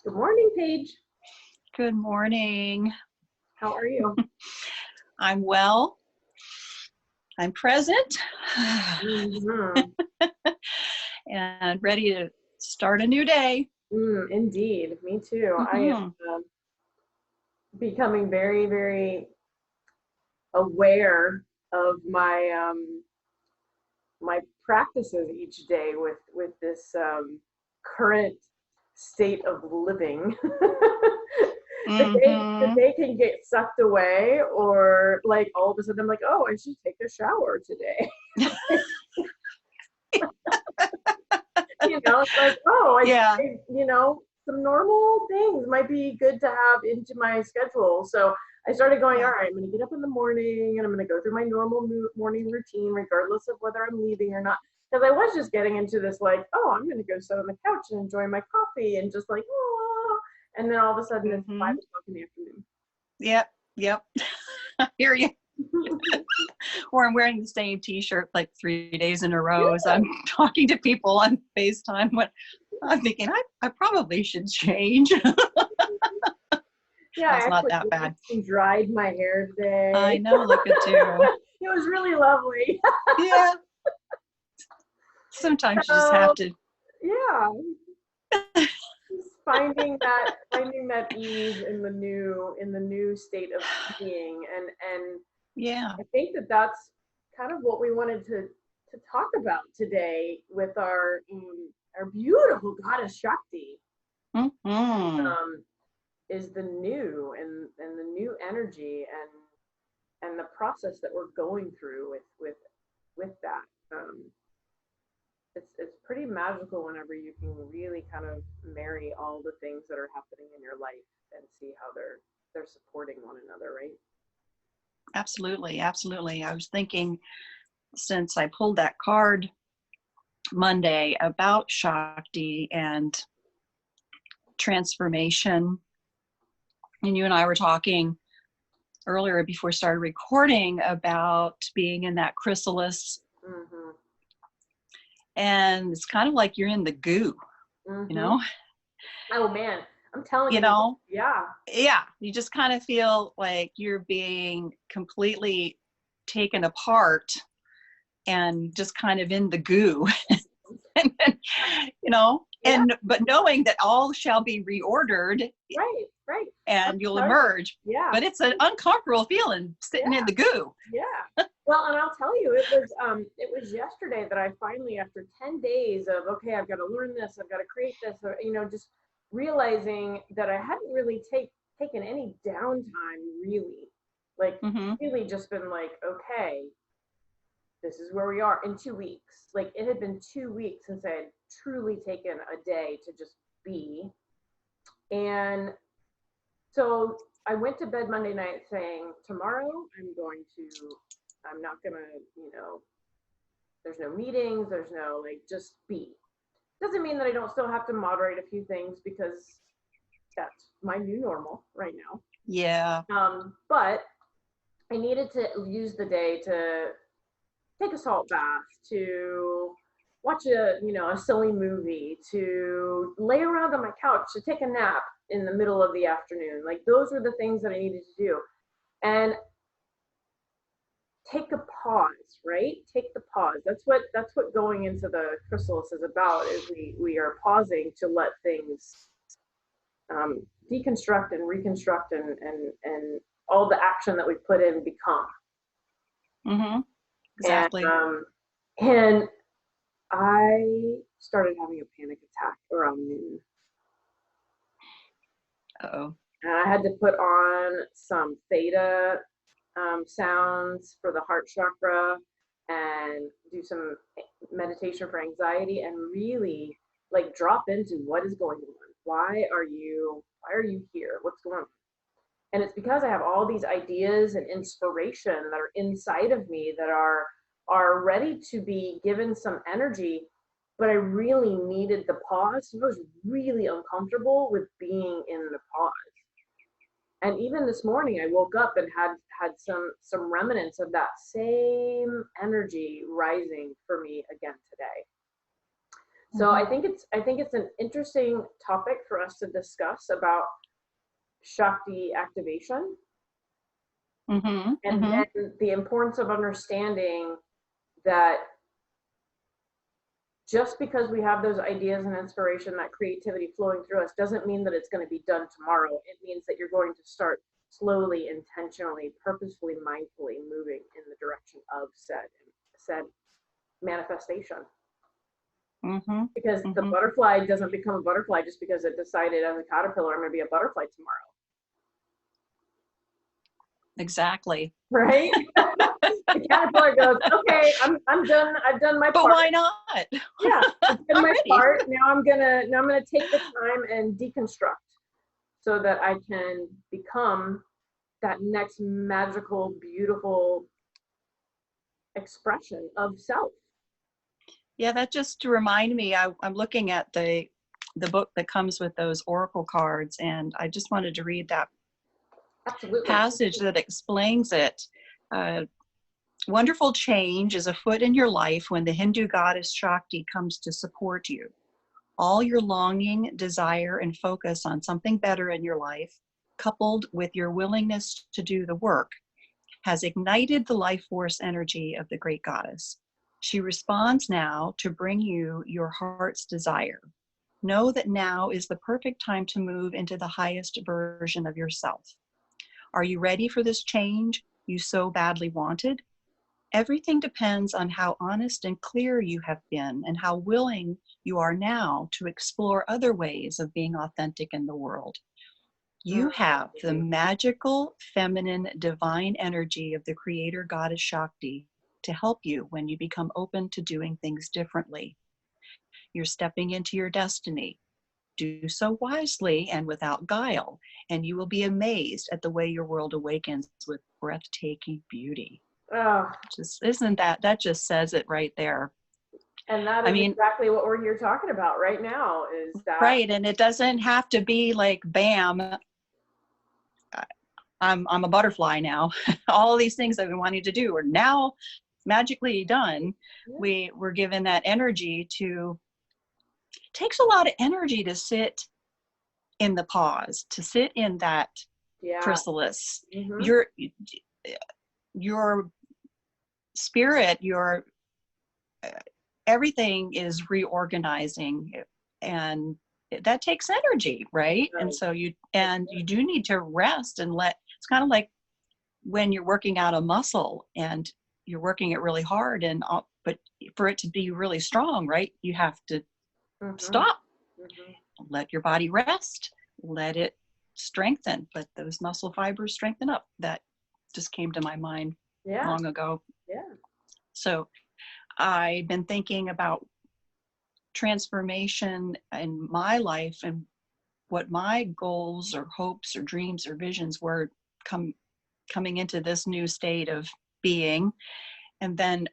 Good morning, Paige. Good morning. How are you? I'm well. I'm present Mm-hmm. and ready to start a new day. Indeed, me too. I Mm-hmm. am becoming very, very aware of my practices each day with this current state of living. The Mm-hmm. day can get sucked away, or like all of a sudden I'm like, oh, I should take a shower today. It's like, oh, Yeah. some normal things might be good to have into my schedule. So I started going, all Yeah. right, I'm going to get up in the morning and I'm going to go through my normal morning routine, regardless of whether I'm leaving or not. Because I was just getting into this, like, oh, I'm going to go sit on the couch and enjoy my coffee and just like, oh. And then all of a sudden it's 5 o'clock in the afternoon. Yep. I hear you. Or I'm wearing the same t-shirt like 3 days in a row as I'm talking to people on FaceTime. When I'm thinking I probably should change. Yeah, It's I not actually that bad. dried my hair today. I know, look at you. It was really lovely. Yeah. Sometimes you just So, have to. yeah, just finding that ease in the new state of being, and Yeah. I think that's kind of what we wanted to talk about today with our beautiful goddess Shakti. Mm-hmm. Is the new and the new energy and the process that we're going through with that. It's pretty magical whenever you can really kind of marry all the things that are happening in your life and see how they're supporting one another, right? Absolutely. I was thinking, since I pulled that card Monday about Shakti and transformation, and you and I were talking earlier before we started recording about being in that chrysalis. Mm-hmm. And it's kind of like you're in the goo, Mm-hmm. Oh man, I'm telling you you, know? yeah. Yeah. You just kind of feel like you're being completely taken apart and just kind of in the goo. And then, Yeah. but knowing that all shall be reordered Right. and you'll emerge. Yeah. But it's an uncomfortable feeling sitting in the goo. Yeah. Well, and I'll tell you, it was yesterday that I finally, after 10 days of, okay, I've got to learn this, I've got to create this, just realizing that I hadn't really taken any downtime, really. Like, Mm-hmm. really just been like, okay, this is where we are in 2 weeks. Like, it had been 2 weeks since I had truly taken a day to just be. And so I went to bed Monday night saying, tomorrow I'm not gonna, there's no meetings, there's no, like, just be. Doesn't mean that I don't still have to moderate a few things, because that's my new normal right now. Yeah. But I needed to use the day to take a salt bath, to watch a silly movie, to lay around on my couch, to take a nap in the middle of the afternoon. Like, those were the things that I needed to do. And take a pause, right? Take the pause. That's what going into the chrysalis is about, is we are pausing to let things deconstruct and reconstruct and all the action that we put in become. Mm-hmm. Exactly. And I started having a panic attack around noon. Uh-oh. And I had to put on some theta sounds for the heart chakra and do some meditation for anxiety, and really, like, drop into what is going on. Why are you here? What's going on? And it's because I have all these ideas and inspiration that are inside of me that are ready to be given some energy, but I really needed the pause. I was really uncomfortable with being in the pause. And even this morning, I woke up and had some remnants of that same energy rising for me again today. So I think it's an interesting topic for us to discuss about Shakti activation, and then the importance of understanding that just because we have those ideas and inspiration, that creativity flowing through us, doesn't mean that it's going to be done tomorrow. It means that you're going to start slowly, intentionally, purposefully, mindfully moving in the direction of said manifestation. Because the butterfly doesn't become a butterfly just because it decided as a caterpillar, I'm going to be a butterfly tomorrow. Exactly. Right? The caterpillar goes, okay, I'm done. I've done my part. But why not? Yeah, I've done my part. Now I'm gonna take the time and deconstruct so that I can become that next magical, beautiful expression of self. Yeah, that just to remind me, I'm looking at the book that comes with those oracle cards, and I just wanted to read that passage that explains it. Wonderful change is afoot in your life when the Hindu goddess Shakti comes to support you. All your longing, desire, and focus on something better in your life, coupled with your willingness to do the work, has ignited the life force energy of the great goddess. She responds now to bring you your heart's desire. Know that now is the perfect time to move into the highest version of yourself. Are you ready for this change you so badly wanted? Everything depends on how honest and clear you have been and how willing you are now to explore other ways of being authentic in the world. You have the magical, feminine, divine energy of the creator goddess Shakti to help you when you become open to doing things differently. You're stepping into your destiny. Do so wisely and without guile, and you will be amazed at the way your world awakens with breathtaking beauty. Oh, just that just says it right there. And that is exactly what we're here talking about right now, is that right. And it doesn't have to be like, bam, I'm a butterfly now. All of these things I've been wanting to do are now magically done. Yeah. We're given that energy to, it takes a lot of energy to sit in the pause, to sit in that chrysalis. Your spirit, your everything is reorganizing, and that takes energy, right? And so you do need to rest and it's kind of like when you're working out a muscle and you're working it really hard, but for it to be really strong, right, you have to stop, let your body rest, let it strengthen, let those muscle fibers strengthen up. That just came to my mind long ago. So I've been thinking about transformation in my life and what my goals or hopes or dreams or visions were coming into this new state of being. And then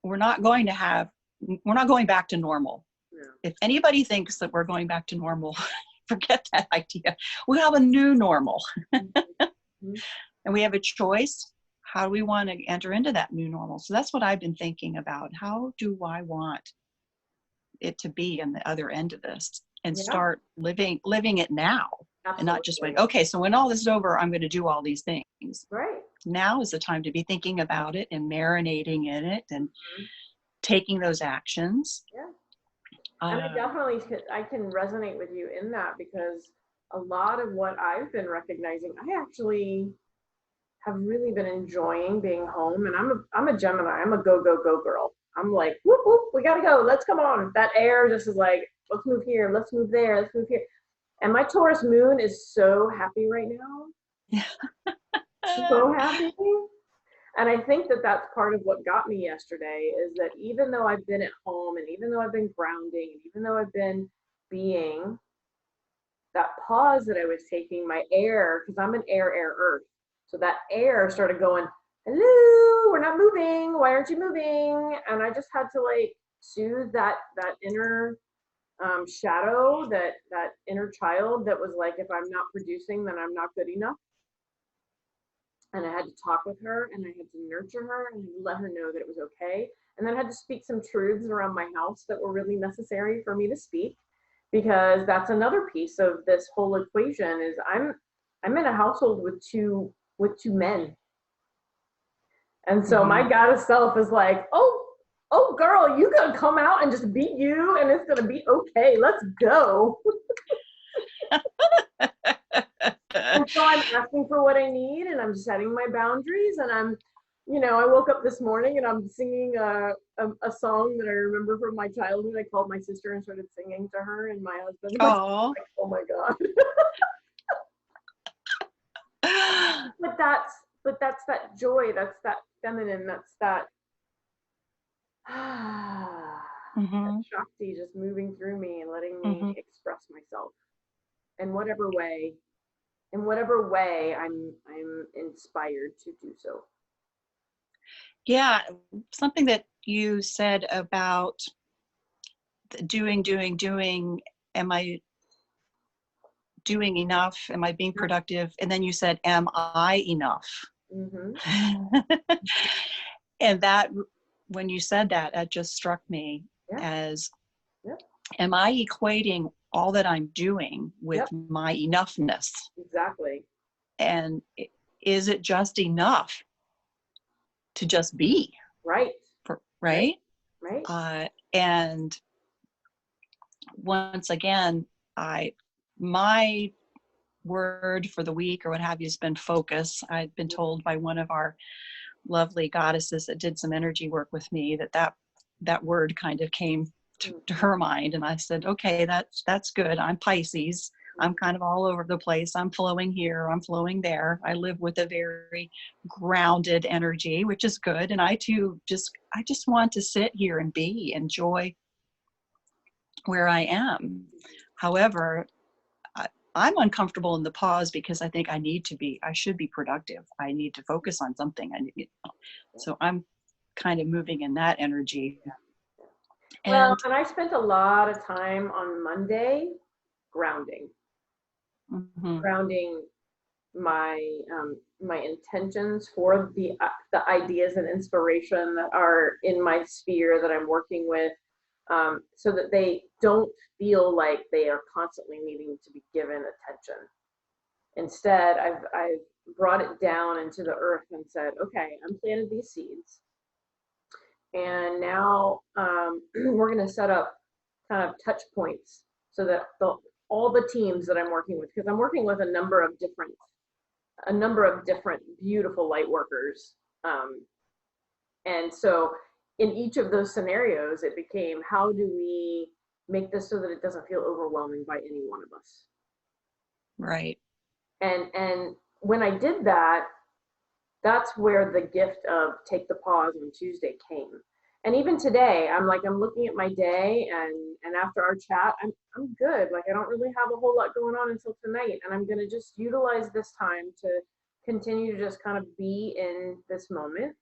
we're not going back to normal. Yeah. If anybody thinks that we're going back to normal, forget that idea. We have a new normal. And we have a choice. How do we want to enter into that new normal? So that's what I've been thinking about. How do I want it to be on the other end of this, and start living it now? Absolutely. And not just wait, okay, so when all this is over, I'm going to do all these things. Right. Now is the time to be thinking about it and marinating in it and taking those actions. Yeah. And I can resonate with you in that, because a lot of what I've been recognizing, I actually have really been enjoying being home. And I'm a Gemini. I'm a go girl. I'm like, whoop, whoop, we gotta go. Let's come on. That air just is like, let's move here. Let's move there. Let's move here. And my Taurus moon is so happy right now. So happy. And I think that that's part of what got me yesterday, is that even though I've been at home, and even though I've been grounding, and even though I've been being, that pause that I was taking, my air, because I'm an air, earth. So that air started going, hello, we're not moving. Why aren't you moving? And I just had to like soothe that inner shadow, that inner child that was like, if I'm not producing, then I'm not good enough. And I had to talk with her, and I had to nurture her and let her know that it was okay. And then I had to speak some truths around my house that were really necessary for me to speak, because that's another piece of this whole equation is I'm in a household with two men. And so my goddess self is like, oh girl, you gonna come out and just be you and it's gonna be okay. Let's go. And so I'm asking for what I need and I'm setting my boundaries, and I'm, I woke up this morning and I'm singing a song that I remember from my childhood. I called my sister and started singing to her, and my husband was like, oh my God. But that's that joy, that's that feminine, that's that, that Shakti just moving through me and letting me express myself in whatever way I'm inspired to do so. Yeah, something that you said about doing. Am I doing enough? Am I being productive? And then you said, am I enough? And that, when you said that, it just struck me as, am I equating all that I'm doing with my enoughness? Exactly. And is it just enough to just be? Right. Right? Right. And once again, my word for the week or what have you has been focus. I'd been told by one of our lovely goddesses that did some energy work with me that word kind of came to her mind, and I said, okay, that's good. I'm Pisces. I'm kind of all over the place. I'm flowing here, I'm flowing there. I live with a very grounded energy, which is good. And I too just want to sit here and enjoy where I am. However, I'm uncomfortable in the pause because I think I should be productive. I need to focus on something. So I'm kind of moving in that energy. And I spent a lot of time on Monday grounding my my intentions for the ideas and inspiration that are in my sphere that I'm working with, so that they don't feel like they are constantly needing to be given attention. Instead, I've brought it down into the earth and said, okay, I'm planting these seeds, and now we're going to set up kind of touch points so that all the teams that I'm working with, because I'm working with a number of different beautiful light workers, and so in each of those scenarios, it became, how do we make this so that it doesn't feel overwhelming by any one of us? Right. And when I did that, that's where the gift of take the pause on Tuesday came. And even today, I'm looking at my day, and after our chat, I'm good. Like, I don't really have a whole lot going on until tonight, and I'm gonna just utilize this time to continue to just kind of be in this moment.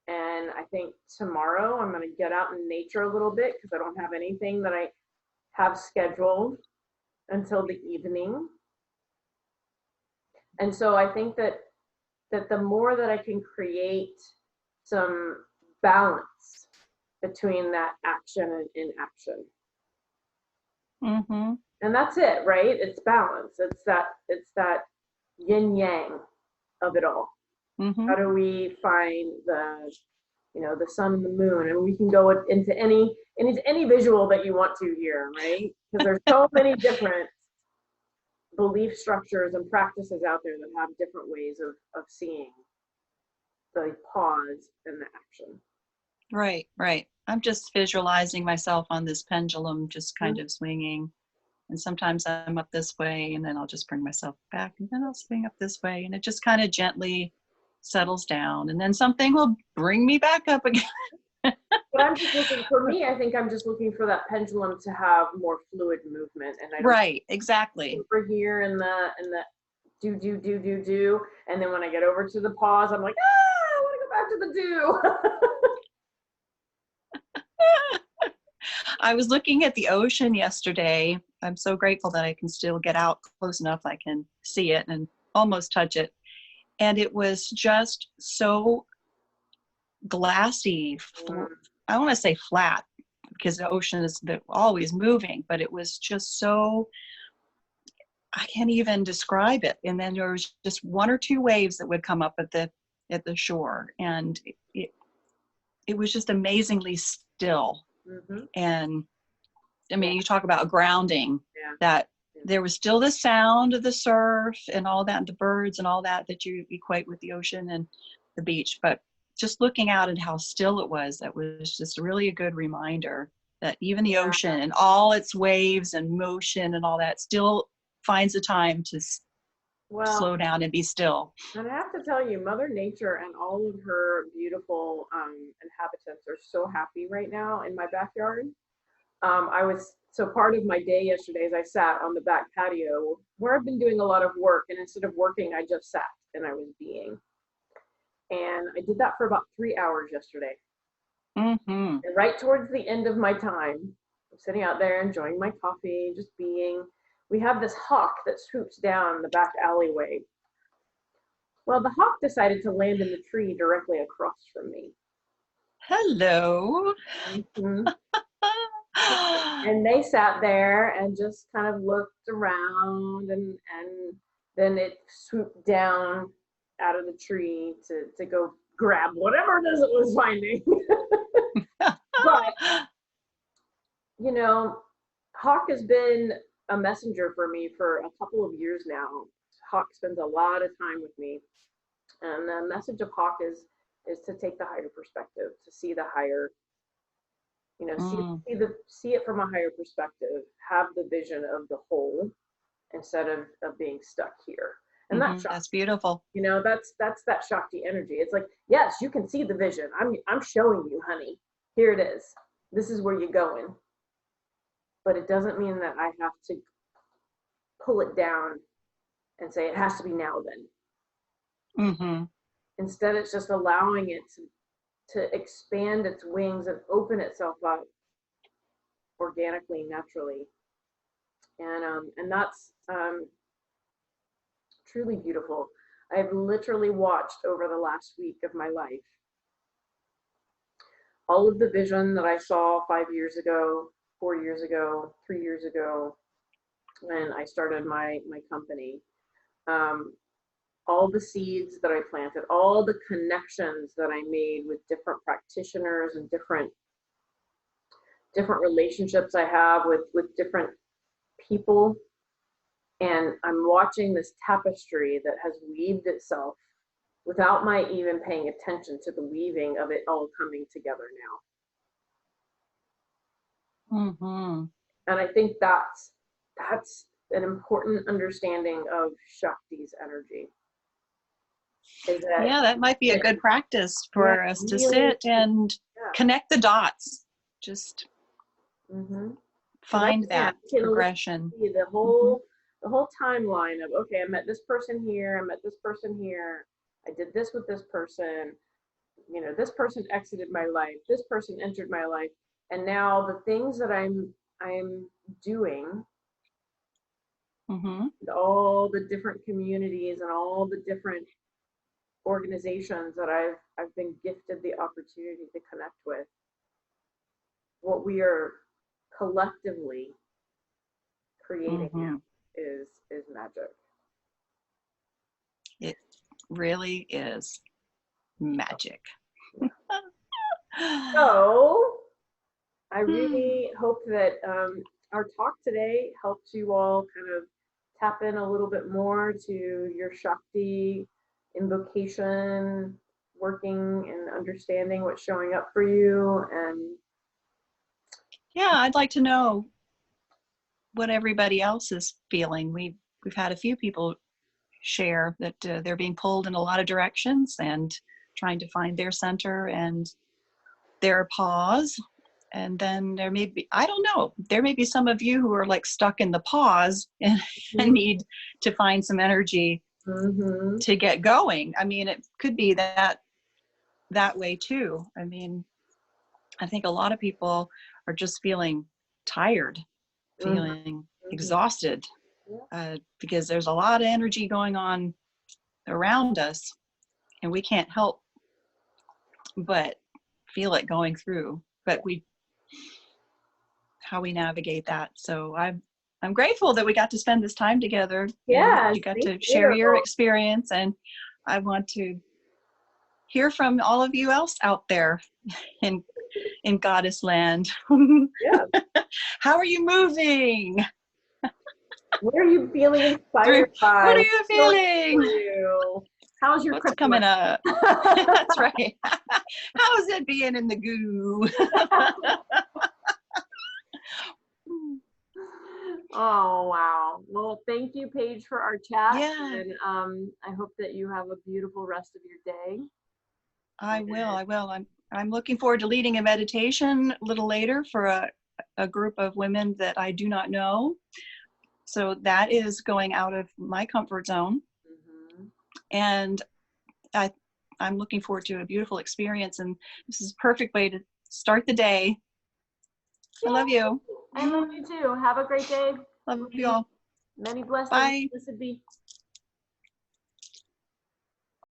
And I think tomorrow I'm going to get out in nature a little bit because I don't have anything that I have scheduled until the evening. And so I think that the more that I can create some balance between that action and inaction. And that's it, right? It's balance. It's that yin yang of it all. How do we find the sun and the moon? And we can go into any visual that you want to here, right? Because there's so many different belief structures and practices out there that have different ways of seeing the pause and the action. Right. I'm just visualizing myself on this pendulum, just kind of swinging. And sometimes I'm up this way, and then I'll just bring myself back, and then I'll swing up this way, and it just kind of gently settles down, and then something will bring me back up again. But I'm just looking, for me, I think I'm just looking for that pendulum to have more fluid movement. And I don't exactly. Over here in the do, and then when I get over to the pause, I'm like, I want to go back to the do. I was looking at the ocean yesterday. I'm so grateful that I can still get out close enough I can see it and almost touch it. And it was just so glassy, Mm. I want to say flat, because the ocean is always moving, but it was just so, I can't even describe it. And then there was just one or two waves that would come up at the shore, and it was just amazingly still. Mm-hmm. And I mean, you talk about grounding, Yeah. that there was still the sound of the surf and all that, and the birds and all that you equate with the ocean and the beach. But just looking out at how still it was, that was just really a good reminder that even the ocean and all its waves and motion and all that still finds a time to slow down and be still. And I have to tell you, Mother Nature and all of her beautiful inhabitants are so happy right now in my backyard. So part of my day yesterday is I sat on the back patio where I've been doing a lot of work, and instead of working, I just sat and I was being. And I did that for about 3 hours yesterday. Mm-hmm. And right towards the end of my time, I'm sitting out there enjoying my coffee, just being. We have this hawk that swoops down the back alleyway. Well, the hawk decided to land in the tree directly across from me. Hello. Mm-hmm. And they sat there and just kind of looked around, and then it swooped down out of the tree to go grab whatever it is it was finding. But, you know, Hawk has been a messenger for me for a couple of years now. Hawk spends a lot of time with me. And the message of Hawk is to take the higher perspective, to see the higher, see it from a higher perspective, have the vision of the whole instead of being stuck here. And that's beautiful. That's that Shakti energy. It's like, yes, you can see the vision. I'm showing you, honey. Here it is. This is where you're going. But it doesn't mean that I have to pull it down and say it has to be now then. Mm-hmm. Instead, it's just allowing it to expand its wings and open itself up organically, naturally. And that's truly beautiful. I've literally watched over the last week of my life all of the vision that I saw 5 years ago, 4 years ago, 3 years ago, when I started my company. All the seeds that I planted, all the connections that I made with different practitioners and different relationships I have with different people. And I'm watching this tapestry that has weaved itself without my even paying attention to the weaving of it all coming together now. Mm-hmm. And I think that's an important understanding of Shakti's energy. That might be a good practice for us to sit and connect the dots. Just find that progression. The whole timeline of, okay, I met this person here, I met this person here, I did this with this person, this person exited my life, this person entered my life, and now the things that I'm doing, all the different communities and all the different organizations that I've been gifted the opportunity to connect with, what we are collectively creating now is magic. It really is magic. So I really hope that our talk today helped you all kind of tap in a little bit more to your Shakti invocation, working and understanding what's showing up for you. And I'd like to know what everybody else is feeling. We've had a few people share that they're being pulled in a lot of directions and trying to find their center and their pause. And then there may be, I don't know, there may be some of you who are like stuck in the pause and need to find some energy to get going. I mean, it could be that way too. I mean, I think a lot of people are just feeling tired, feeling exhausted, because there's a lot of energy going on around us, and we can't help but feel it going through. But how we navigate that. So I'm grateful that we got to spend this time together. Yeah, And you got to thank share your you. experience, and I want to hear from all of you else out there in Goddess Land. Yeah. How are you moving? What are you feeling inspired by? What are What's you going on feeling? for you? How's your What's Christmas? coming up? That's right. How's it being in the goo? Oh, wow. Well, thank you, Paige, for our chat. Yeah, And I hope that you have a beautiful rest of your day. I will. I'm looking forward to leading a meditation a little later for a group of women that I do not know. So that is going out of my comfort zone. Mhm. And I'm looking forward to a beautiful experience. And this is a perfect way to start the day. I love you. I love you too. Have a great day. Love you all. Many blessings. Bye. Blessed be.